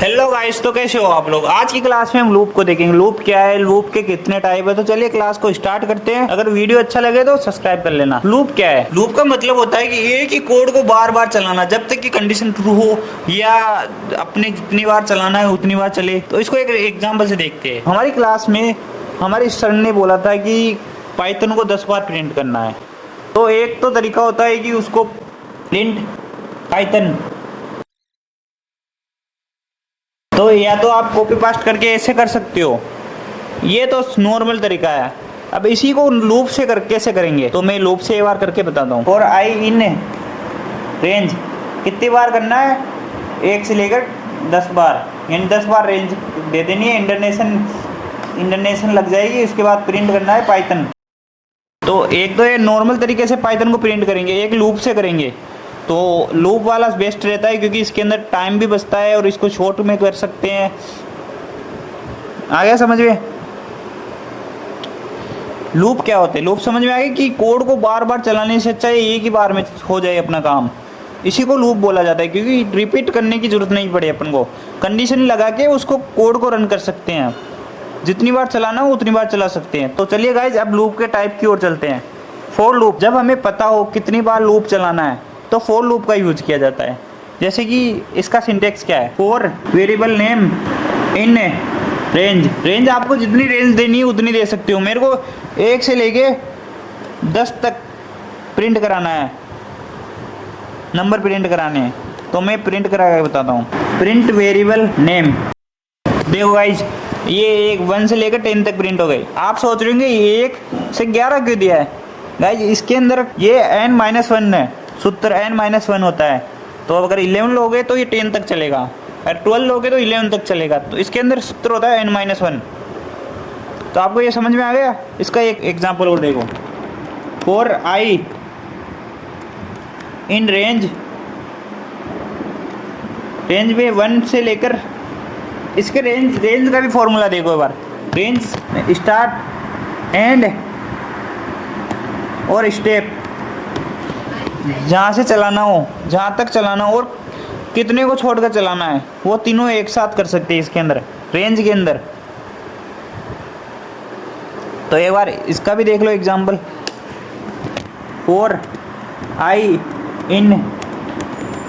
Hello guys, तो कैसे हो आप लोग। आज की क्लास में हम लूप को देखेंगे। लूप क्या है, लूप के कितने टाइप है। तो चलिए क्लास को स्टार्ट करते हैं। अगर वीडियो अच्छा लगे तो सब्सक्राइब कर लेना। लूप क्या है? लूप का मतलब होता है कि एक ही कोड को बार बार चलाना जब तक कि कंडीशन ट्रू हो, या अपने जितनी बार चलाना है उतनी बार चले। तो इसको एक एग्जाम्पल से देखते हैं। हमारी क्लास में हमारे सर ने बोला था कि पाइथन को 10 बार प्रिंट करना है। तो एक तो तरीका होता है कि उसको प्रिंट पाइथन, तो या तो आप कॉपी पास्ट करके ऐसे कर सकते हो। ये तो नॉर्मल तरीका है। अब इसी को लूप से कैसे करेंगे, तो मैं लूप से एक बार करके बताता हूँ। फॉर आई इन रेंज कितनी बार करना है, 1 से लेकर 10 बार, यानी 10 बार रेंज दे देनी है। इंटरनेशन लग जाएगी। उसके बाद प्रिंट करना है पाइथन। तो एक तो ये नॉर्मल तरीके से पाइथन को प्रिंट करेंगे, एक लूप से करेंगे। तो लूप वाला बेस्ट रहता है क्योंकि इसके अंदर टाइम भी बचता है और इसको शॉर्ट में कर सकते हैं। आ गया समझ में? लूप क्या होते हैं? लूप समझ में आ गया कि कोड को बार बार चलाने से अच्छा है एक ही बार में हो जाए अपना काम। इसी को लूप बोला जाता है क्योंकि रिपीट करने की जरूरत नहीं पड़े अपन को। कंडीशन लगा के उसको कोड को रन कर सकते हैं। जितनी बार चलाना हो उतनी बार चला सकते हैं। तो चलिए गाइज, अब लूप के टाइप की ओर चलते हैं। फॉर लूप, जब हमें पता हो कितनी बार लूप चलाना है तो फॉर लूप का यूज किया जाता है। जैसे कि इसका सिंटेक्स क्या है, for variable name in range आपको जितनी रेंज देनी है उतनी दे सकते हो। मेरे को 1 से लेके 10 तक प्रिंट कराना है, नंबर प्रिंट कराने हैं। तो मैं प्रिंट करा के बताता हूँ। प्रिंट वेरिएबल नेम, देखो गाइज ये 1 से लेकर 10 तक प्रिंट हो गई। आप सोच रहे होंगे 1 से 11 क्यों दिया है। गाइज इसके अंदर ये n-1 है, सूत्र n-1 होता है। तो अगर 11 लोगे तो ये 10 तक चलेगा, और 12 लोगे तो 11 तक चलेगा। तो इसके अंदर सूत्र होता है n-1। तो आपको ये समझ में आ गया। इसका एक एग्जांपल और देखो। फॉर आई इन रेंज में 1 से लेकर, इसके रेंज का भी फॉर्मूला देखो एक बार। रेंज स्टार्ट एंड और स्टेप, जहाँ से चलाना हो, जहाँ तक चलाना हो और कितने को छोड़कर चलाना है, वो तीनों एक साथ कर सकते हैं इसके अंदर, रेंज के अंदर। तो एक बार इसका भी देख लो एग्जांपल। फॉर आई इन,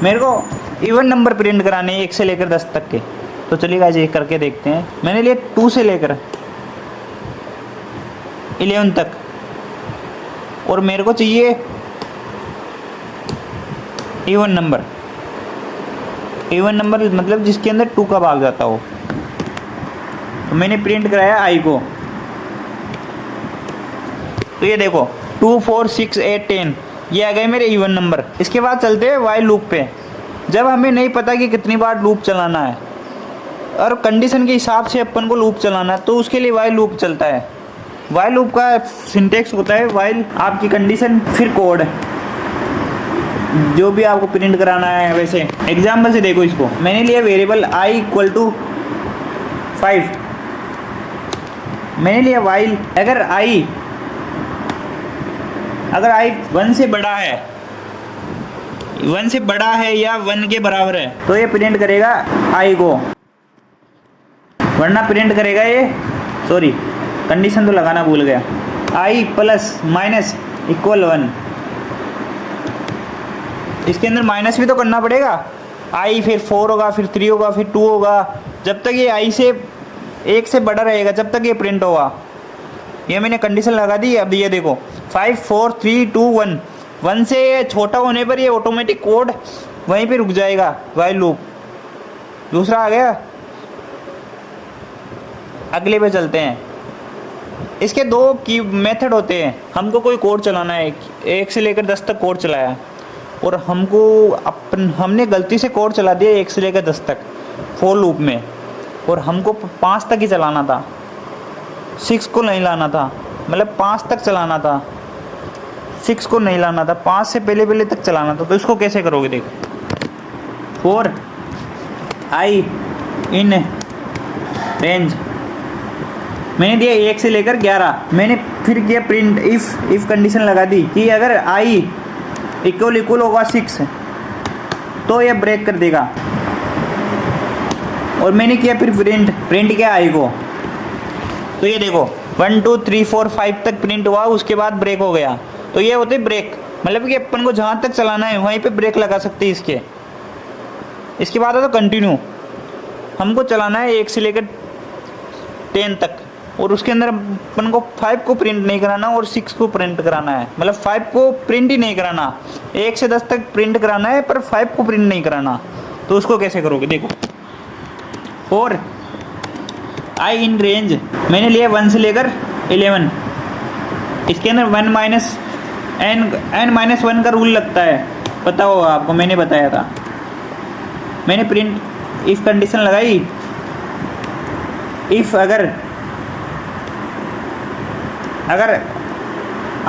मेरे को इवन नंबर प्रिंट कराने हैं 1 से लेकर 10 तक के। तो चलिए गाइस ये करके देखते हैं। मैंने लिए 2 से लेकर 11 तक, और मेरे को चाहिए इवन नंबर मतलब जिसके अंदर 2 का भाग जाता हो। तो मैंने प्रिंट कराया आई को। तो ये देखो 2, 4, 6, 8, 10 ये आ गए मेरे इवन नंबर। इसके बाद चलते हैं वाइल लूप पे। जब हमें नहीं पता कि कितनी बार लूप चलाना है और कंडीशन के हिसाब से अपन को लूप चलाना है, तो उसके लिए वाइल लूप चलता है। वाइल लूप का सिंटेक्स होता है वाइल आपकी कंडीशन फिर कोड, जो भी आपको प्रिंट कराना है। वैसे एग्जाम्पल से देखो इसको। मैंने लिया वेरिएबल i = 5। मैंने लिया वाइल, अगर i 1 से बड़ा है, 1 से बड़ा है या 1 के बराबर है, तो ये प्रिंट करेगा i को, वरना प्रिंट करेगा ये, सॉरी कंडीशन तो लगाना भूल गया, i ± = 1। इसके अंदर माइनस भी तो करना पड़ेगा। i फिर 4 होगा, फिर 3 होगा, फिर 2 होगा। जब तक ये i से 1 से बड़ा रहेगा जब तक ये प्रिंट होगा। ये मैंने कंडीशन लगा दी। अब ये देखो 5, 4, 3, 2, 1। 1 से छोटा होने पर ये ऑटोमेटिक कोड वहीं पे रुक जाएगा, वाइल लूप। दूसरा आ गया, अगले पे चलते हैं। इसके 2 की मेथड होते हैं। हमको कोई कोड चलाना है, 1 से लेकर 10 तक कोड चलाया, और हमने गलती से कोड चला दिया 1 से लेकर 10 तक फॉर लूप में, और हमको 5 तक ही चलाना था, 6 को नहीं लाना था। मतलब 5 तक चलाना था, 6 को नहीं लाना था, 5 से पहले तक चलाना था। तो इसको कैसे करोगे देखो। फॉर आई इन रेंज, मैंने दिया 1 से लेकर 11। मैंने फिर किया प्रिंट इफ कंडीशन लगा दी कि अगर i इक्वल होगा 6, तो ये ब्रेक कर देगा। और मैंने किया फिर प्रिंट किया आई को, तो ये देखो 1 2 3 4 5 तक प्रिंट हुआ, उसके बाद ब्रेक हो गया। तो ये होते ब्रेक, मतलब कि अपन को जहाँ तक चलाना है वहीं पे ब्रेक लगा सकते हैं इसके। इसके बाद है तो कंटिन्यू, हमको चलाना है 1 से लेकर 10 तक, और उसके अंदर अपन को 5 को प्रिंट नहीं कराना और 6 को प्रिंट कराना है, मतलब 5 को प्रिंट ही नहीं कराना, 1 से 10 तक प्रिंट कराना है पर 5 को प्रिंट नहीं कराना। तो उसको कैसे करोगे, देखो 4 आई इन रेंज मैंने लिया 1 से लेकर 11, इसके अंदर 1 माइनस n-1 का रूल लगता है, पता होगा आपको, मैंने बताया था। मैंने प्रिंट इफ कंडीशन लगाई, इफ अगर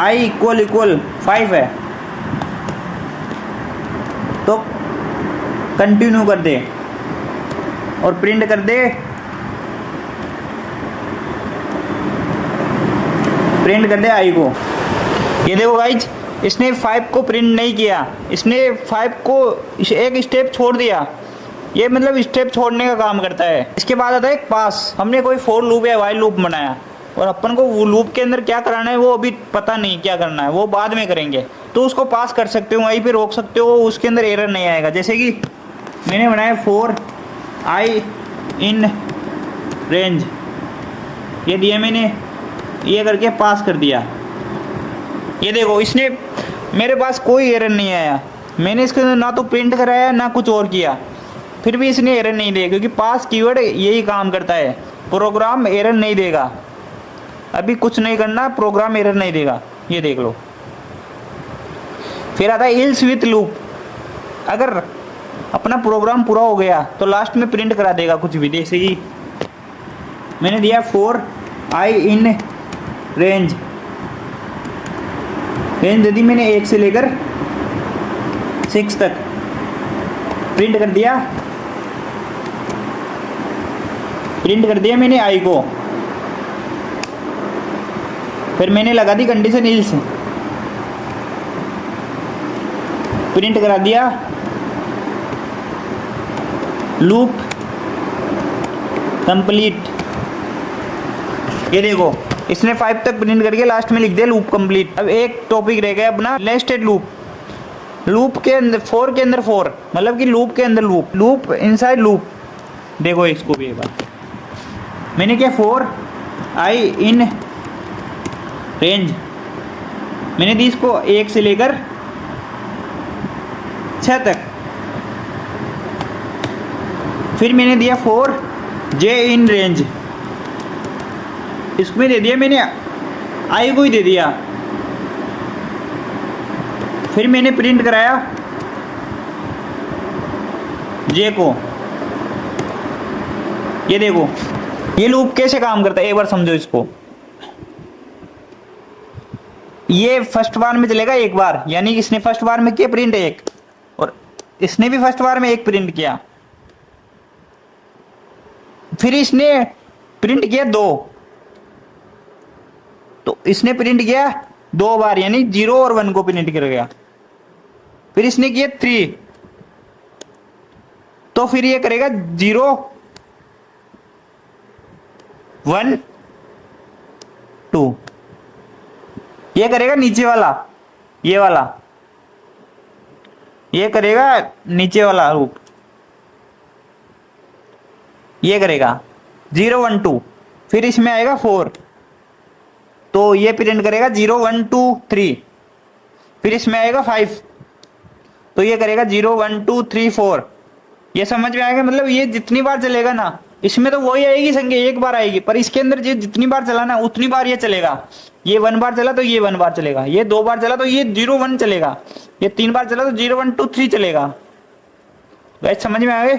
i इक्वल 5 है तो कंटिन्यू कर दे और प्रिंट कर दे, i को। ये देखो गाइज, इसने 5 को प्रिंट नहीं किया, इसने 5 को एक स्टेप छोड़ दिया, ये मतलब स्टेप छोड़ने का काम करता है। इसके बाद आता है एक पास, हमने कोई फॉर लूप या वाइल लूप बनाया और अपन को वो लूप के अंदर क्या कराना है वो अभी पता नहीं क्या करना है, वो बाद में करेंगे, तो उसको पास कर सकते हो, वहीं पे रोक सकते हो, उसके अंदर एरर नहीं आएगा। जैसे कि मैंने बनाया 4 आई इन रेंज, ये दिया मैंने, ये करके पास कर दिया। ये देखो इसने, मेरे पास कोई एरर नहीं आया, मैंने इसके अंदर ना तो प्रिंट कराया ना कुछ और किया, फिर भी इसने एरर नहीं दिया, क्योंकि पास कीवर्ड यही काम करता है, प्रोग्राम एरर नहीं देगा। अभी कुछ नहीं करना, प्रोग्राम एरर नहीं देगा, ये देख लो। फिर आता है इल्स विथ लूप, अगर अपना प्रोग्राम पूरा हो गया तो लास्ट में प्रिंट करा देगा कुछ भी। जैसे कि मैंने दिया 4 आई इन रेंज दे दी मैंने 1 से लेकर 6 तक, प्रिंट कर दिया मैंने आई को, फिर मैंने लगा दी कंडीशन इल्स, प्रिंट करा दिया लूप कंप्लीट। ये देखो इसने 5 तक प्रिंट करके लास्ट में लिख दिया लूप कंप्लीट। अब एक टॉपिक रह गया अपना नेस्टेड लूप के अंदर 4 के अंदर 4, मतलब कि लूप के अंदर लूप इनसाइड लूप। देखो इसको भी एक बार मैंने क्या 4 आई इन रेंज मैंने दी इसको 1 से लेकर 6 तक, फिर मैंने दिया 4 जे इन रेंज, इसमें दे दिया मैंने आई को ही दे दिया, फिर मैंने प्रिंट कराया जे को। ये देखो ये लूप कैसे काम करता है, एक बार समझो इसको। ये फर्स्ट बार में चलेगा एक बार, यानी इसने फर्स्ट बार में किया प्रिंट 1 और इसने भी फर्स्ट बार में 1 प्रिंट किया, फिर इसने प्रिंट किया 2, तो इसने प्रिंट किया 2 बार, यानी 0 और 1 को प्रिंट कर गया। फिर इसने किया 3, तो फिर ये करेगा 0 1 2, ये करेगा नीचे वाला, ये वाला ये करेगा नीचे वाला रूप, ये करेगा 0 1 2, फिर इसमें आएगा 4, तो ये प्रिंट करेगा 0 1 2 3, फिर इसमें आएगा 5, तो ये करेगा 0 1 2 3 4। ये समझ में आएगा, मतलब ये जितनी बार चलेगा ना, इसमें तो वही आएगी संख्या, एक बार आएगी, पर इसके अंदर जितनी बार चलाना उतनी बार ये चलेगा। ये 1 बार चला तो ये 1 बार चलेगा, ये 2 बार चला तो ये 0 1 चलेगा, ये 3 बार चला तो 0 1 2 3 चलेगा। गाइस समझ में आ गए?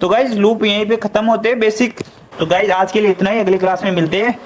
तो गाइस लूप यहीं पे खत्म होते हैं बेसिक। तो गाइस आज के लिए इतना ही, अगली क्लास में मिलते हैं।